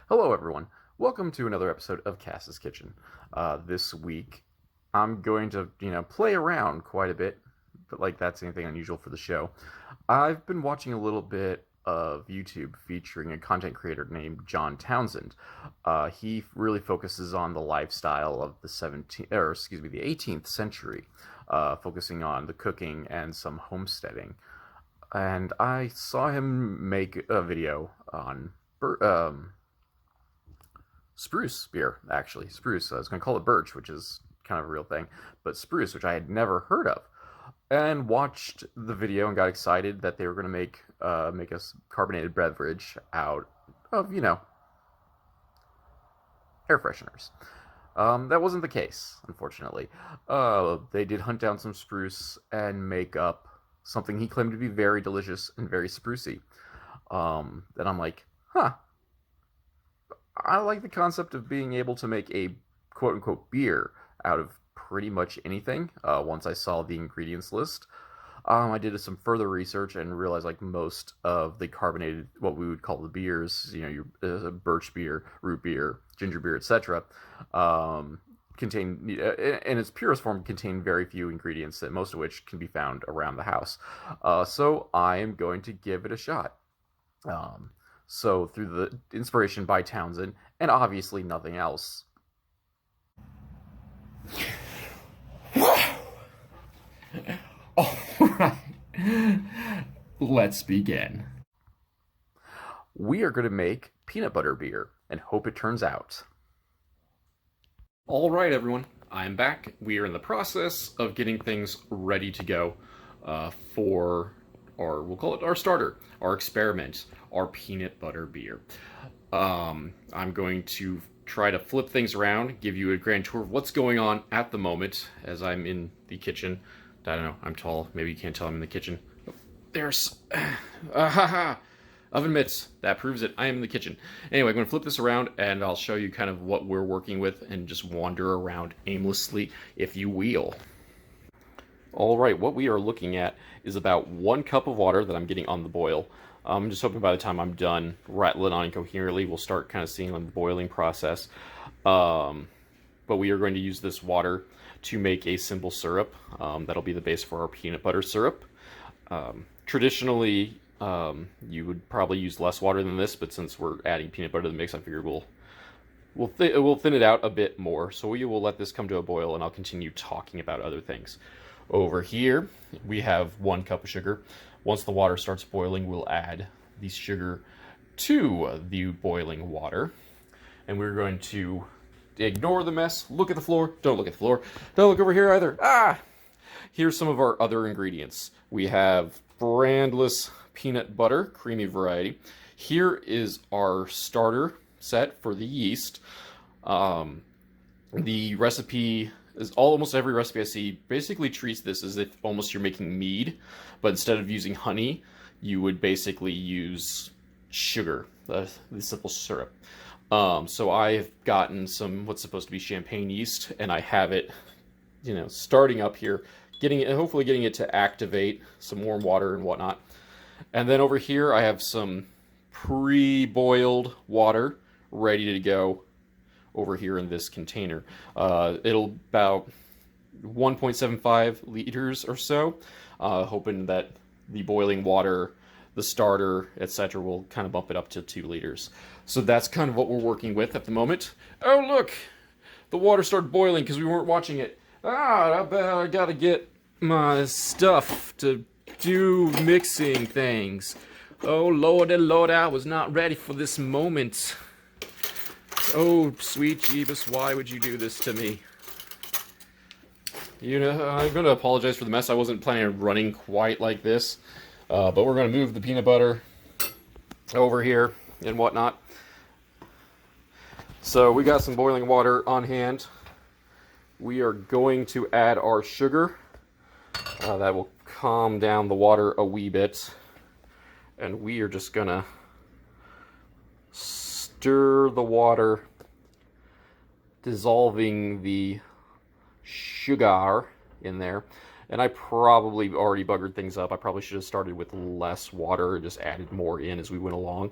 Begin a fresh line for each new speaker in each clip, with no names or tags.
Hello, everyone. Welcome to another episode of Cass's Kitchen. This week, I'm going to, play around quite a bit, but that's anything unusual for the show. I've been watching a little bit of YouTube featuring a content creator named John Townsend. He really focuses on the lifestyle of the 18th century, focusing on the cooking and some homesteading. And I saw him make a video on spruce beer, actually. Spruce. I was going to call it birch, which is kind of a real thing, but spruce, which I had never heard of. And watched the video and got excited that they were going to make a carbonated beverage out of, air fresheners. That wasn't the case, unfortunately. They did hunt down some spruce and make up something he claimed to be very delicious and very sprucey. And I'm like, huh. I like the concept of being able to make a quote-unquote beer out of pretty much anything. Once I saw the ingredients list, I did some further research and realized most of the carbonated, what we would call the beers, your birch beer, root beer, ginger beer, etc., contain, in its purest form, contain very few ingredients, most of which can be found around the house. So I am going to give it a shot. So through the inspiration by Townsend, and obviously nothing else.
Alright, let's begin.
We are going to make peanut butter beer, and hope it turns out. Alright everyone, I'm back. We are in the process of getting things ready to go for, or we'll call it our starter, our experiment, our peanut butter beer. I'm going to try to flip things around, give you a grand tour of what's going on at the moment as I'm in the kitchen. I don't know, I'm tall, maybe you can't tell I'm in the kitchen. Oh, there's, oven mitts, that proves it, I am in the kitchen. Anyway, I'm going to flip this around and I'll show you kind of what we're working with and just wander around aimlessly, if you will. Alright, what we are looking at is about 1 cup of water that I'm getting on the boil. I'm just hoping by the time I'm done rattling on incoherently, we'll start kind of seeing on the boiling process. But we are going to use this water to make a simple syrup. That'll be the base for our peanut butter syrup. Traditionally, you would probably use less water than this, but since we're adding peanut butter to the mix, I figured we'll thin it out a bit more. So we will let this come to a boil, and I'll continue talking about other things. Over here, we have 1 cup of sugar. Once the water starts boiling, we'll add the sugar to the boiling water. And we're going to ignore the mess, look at the floor, don't look at the floor, don't look over here either. Here's some of our other ingredients. We have brandless peanut butter, creamy variety. Here is our starter set for the yeast. The recipe is almost every recipe I see basically treats this as if almost you're making mead, but instead of using honey, you would basically use sugar, the simple syrup. So I've gotten some what's supposed to be champagne yeast, and I have it, starting up here, hopefully getting it to activate some warm water and whatnot. And then over here I have some pre-boiled water ready to go over here in this container. It'll about 1.75 liters or so, hoping that the boiling water, the starter, etc. will kind of bump it up to 2 liters. So that's kind of what we're working with at the moment. Oh look! The water started boiling because we weren't watching it. I gotta get my stuff to do mixing things. Oh lordy lord, I was not ready for this moment. Oh, sweet Jeebus, why would you do this to me? I'm going to apologize for the mess. I wasn't planning on running quite like this. But we're going to move the peanut butter over here and whatnot. So we got some boiling water on hand. We are going to add our sugar. That will calm down the water a wee bit. And we are just going to stir the water, dissolving the sugar in there. And I probably already buggered things up. I probably should have started with less water and just added more in as we went along.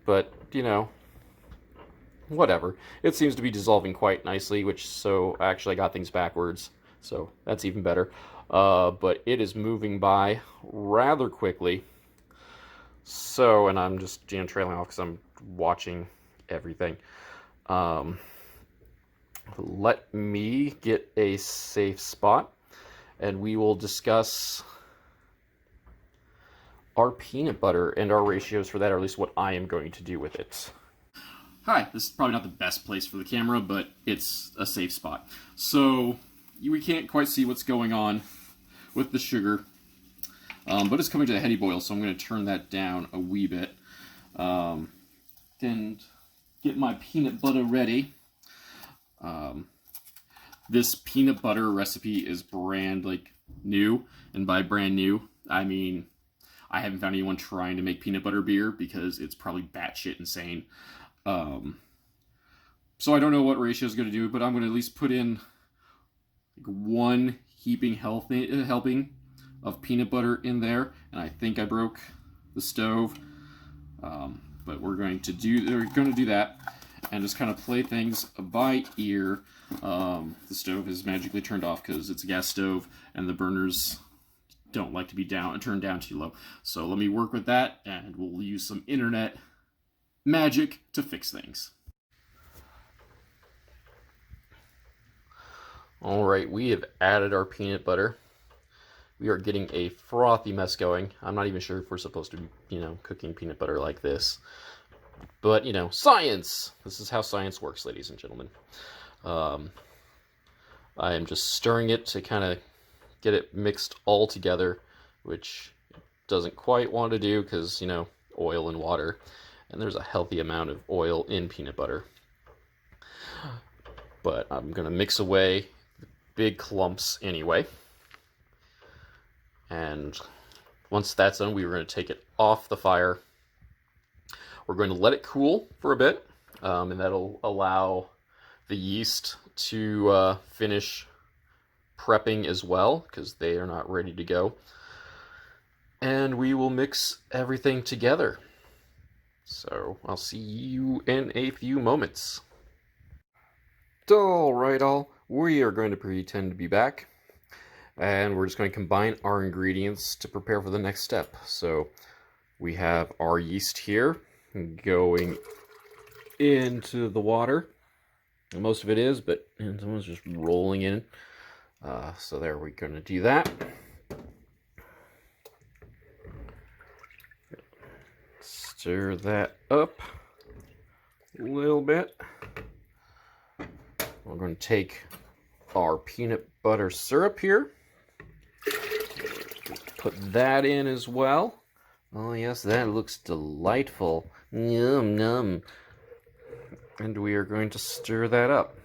but, you know, whatever. It seems to be dissolving quite nicely, so actually I got things backwards, so that's even better. But it is moving by rather quickly. So, and I'm just, you know, trailing off because I'm watching everything. Let me get a safe spot, and we will discuss our peanut butter and our ratios for that, or at least what I am going to do with it. Hi, this is probably not the best place for the camera, but it's a safe spot. So, we can't quite see what's going on with the sugar, but it's coming to a heady boil, so I'm going to turn that down a wee bit. And get my peanut butter ready. This peanut butter recipe is brand new, and by brand new, I mean I haven't found anyone trying to make peanut butter beer because it's probably batshit insane. So I don't know what ratio is going to do, but I'm going to at least put in one helping of peanut butter in there, and I think I broke the stove. But we're going to do that and just kind of play things by ear. The stove is magically turned off because it's a gas stove and the burners don't like to be turned down too low. So let me work with that, and we'll use some internet magic to fix things. Alright, we have added our peanut butter. We are getting a frothy mess going. I'm not even sure if we're supposed to be, you know, cooking peanut butter like this. But, you know, science! This is how science works, ladies and gentlemen. I am just stirring it to kind of get it mixed all together, which it doesn't quite want to do because, you know, oil and water. And there's a healthy amount of oil in peanut butter. But I'm going to mix away the big clumps anyway. And once that's done, we're going to take it off the fire. We're going to let it cool for a bit, and that'll allow the yeast to finish prepping as well, because they are not ready to go. And we will mix everything together. So I'll see you in a few moments. Alright, we are going to pretend to be back. And we're just going to combine our ingredients to prepare for the next step. So we have our yeast here going into the water. Most of it is, but someone's just rolling in. So there, we're going to do that. Stir that up a little bit. We're going to take our peanut butter syrup here. Put that in as well. Oh yes, that looks delightful. Yum, yum. And we are going to stir that up.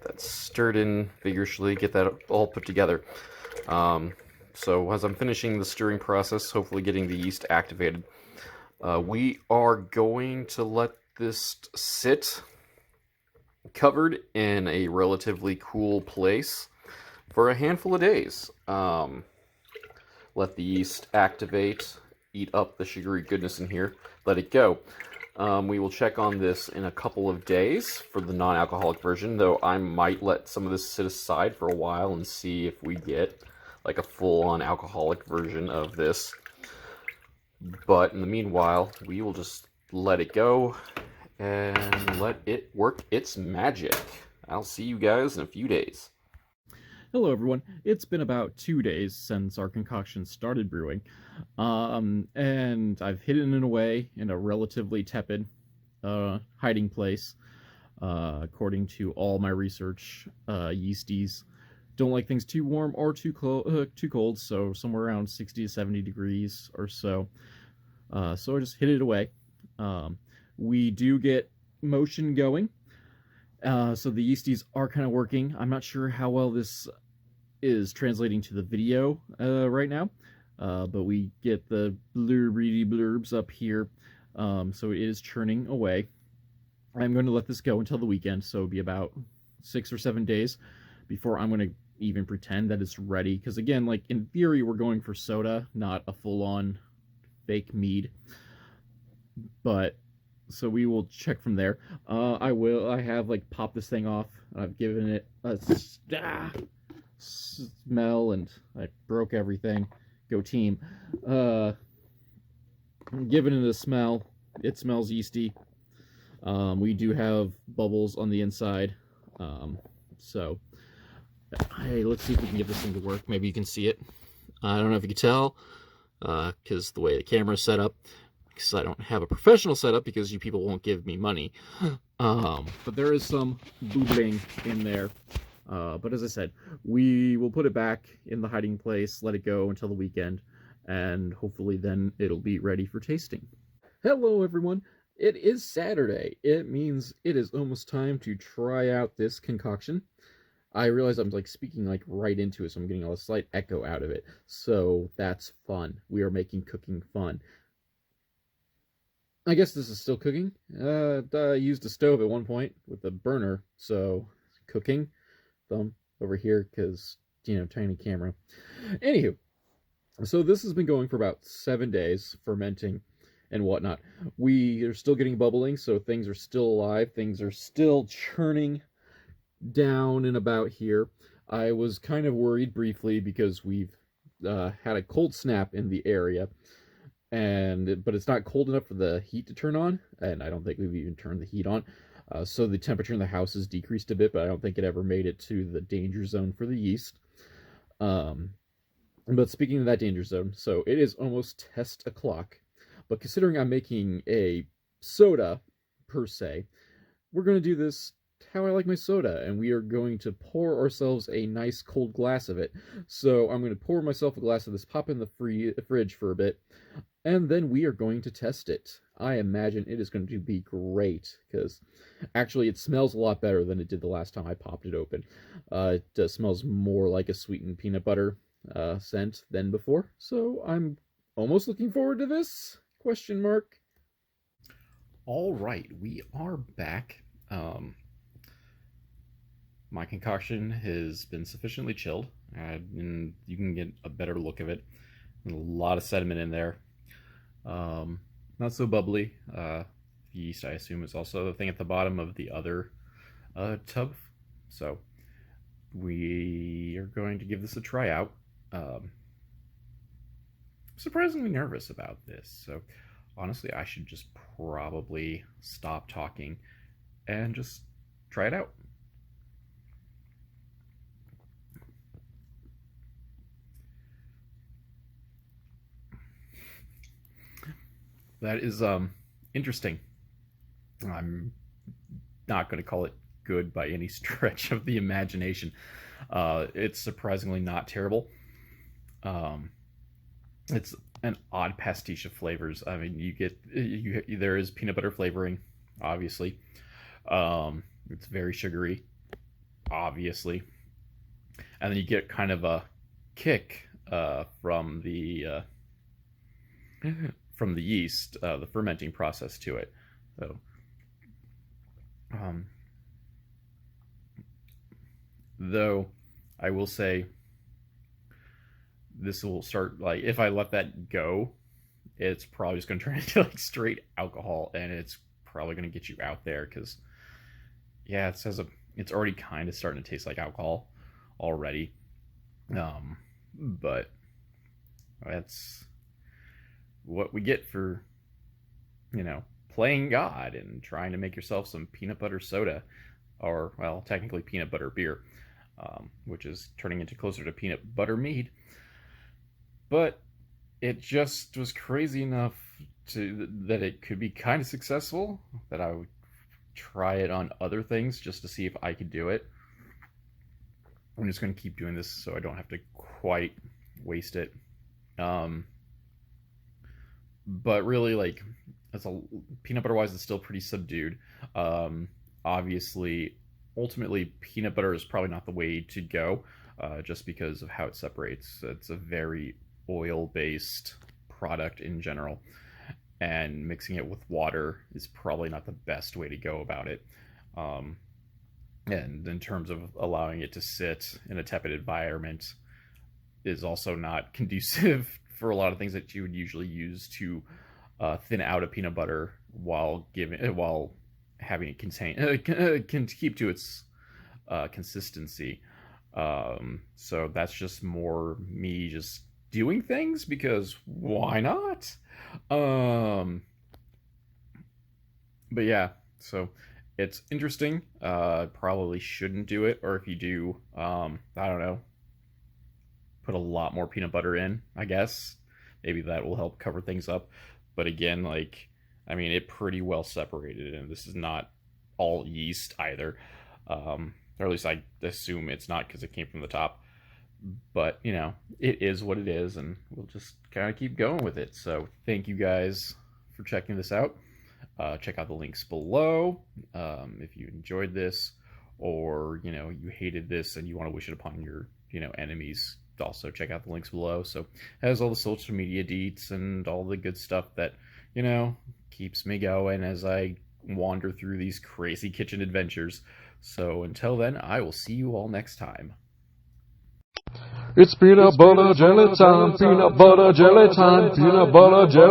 That's stirred in vigorously, get that all put together. So as I'm finishing the stirring process, hopefully getting the yeast activated, we are going to let this sit covered in a relatively cool place for a handful of days. Let the yeast activate, eat up the sugary goodness in here, let it go. We will check on this in a couple of days for the non-alcoholic version, though I might let some of this sit aside for a while and see if we get like a full-on alcoholic version of this. But in the meanwhile, we will just let it go and let it work its magic. I'll see you guys in a few days.
Hello everyone, it's been about 2 days since our concoction started brewing, and I've hidden it away in a relatively tepid hiding place. According to all my research, yeasties don't like things too warm or too cold, so somewhere around 60 to 70 degrees or so. So I just hid it away. We do get motion going, so the yeasties are kind of working. I'm not sure how well this is translating to the video right now, but we get the blurby blurbs up here, so it is churning away. I'm going to let this go until the weekend, so it'll be about 6 or 7 days before I'm going to even pretend that it's ready, because again, like in theory, we're going for soda, not a full-on fake mead. But so we will check from there. I have like popped this thing off. I've given it a smell, and I broke everything. Go team. Giving it a smell. It smells yeasty. We do have bubbles on the inside. So, hey, let's see if we can get this thing to work. Maybe you can see it. I don't know if you can tell, because the way the camera's set up, because I don't have a professional setup, because you people won't give me money. But there is some boobling in there. But as I said, we will put it back in the hiding place, let it go until the weekend, and hopefully then it'll be ready for tasting. Hello, everyone. It is Saturday. It means it is almost time to try out this concoction. I realize I'm like speaking like right into it, so I'm getting a slight echo out of it. So that's fun. We are making cooking fun. I guess this is still cooking. I used a stove at one point with a burner, so cooking. Thumb over here because, tiny camera. Anywho, so this has been going for about 7 days, fermenting and whatnot. We are still getting bubbling, so things are still alive. Things are still churning down and about here. I was kind of worried briefly because we've had a cold snap in the area, but it's not cold enough for the heat to turn on, and I don't think we've even turned the heat on. So the temperature in the house has decreased a bit, but I don't think it ever made it to the danger zone for the yeast. But speaking of that danger zone, so it is almost test o'clock. But considering I'm making a soda, per se, we're going to do this how I like my soda, and we are going to pour ourselves a nice cold glass of it. So I'm going to pour myself a glass of this, pop in the fridge for a bit, and then we are going to test it. I imagine it is going to be great, because actually it smells a lot better than it did the last time I popped it open. It smells more like a sweetened peanut butter scent than before, so I'm almost looking forward to this? Question mark.
All right, we are back. My concoction has been sufficiently chilled, and you can get a better look of it. A lot of sediment in there. Not so bubbly. Yeast, I assume, is also the thing at the bottom of the other tub. So we are going to give this a try out. Surprisingly nervous about this. So honestly, I should just probably stop talking and just try it out. That is interesting. I'm not going to call it good by any stretch of the imagination. It's surprisingly not terrible. It's an odd pastiche of flavors. I mean, there is peanut butter flavoring, obviously. It's very sugary, obviously, and then you get kind of a kick from the yeast, the fermenting process to it. So, though, I will say this will start, like, if I let that go, it's probably just going to turn into like straight alcohol, and it's probably going to get you out there because, yeah, it's already kind of starting to taste like alcohol already. But that's what we get for, playing God and trying to make yourself some peanut butter soda, or, well, technically peanut butter beer, which is turning into closer to peanut butter mead. But it just was crazy enough that it could be kind of successful, that I would try it on other things just to see if I could do it. I'm just going to keep doing this so I don't have to quite waste it. But really, like, peanut butter wise, it's still pretty subdued. Obviously, ultimately, peanut butter is probably not the way to go, just because of how it separates. It's a very oil-based product in general, and mixing it with water is probably not the best way to go about it. and in terms of allowing it to sit in a tepid environment is also not conducive for a lot of things that you would usually use to thin out a peanut butter while having it can keep to its consistency. So that's just more me just doing things because why not? But yeah, so it's interesting. Probably shouldn't do it, or if you do, I don't know, put a lot more peanut butter in, I guess. Maybe that will help cover things up. But again, like, I mean, it pretty well separated, and this is not all yeast either. Or at least I assume it's not because it came from the top. But, you know, it is what it is, and we'll just kind of keep going with it. So thank you guys for checking this out. Check out the links below if you enjoyed this, or, you know, you hated this and you want to wish it upon your, you know, enemies. Also check out the links below. So it has all the social media deets and all the good stuff that, you know, keeps me going as I wander through these crazy kitchen adventures. So until then, I will see you all next time.
It's peanut butter jelly time, peanut butter jelly time, peanut butter jelly.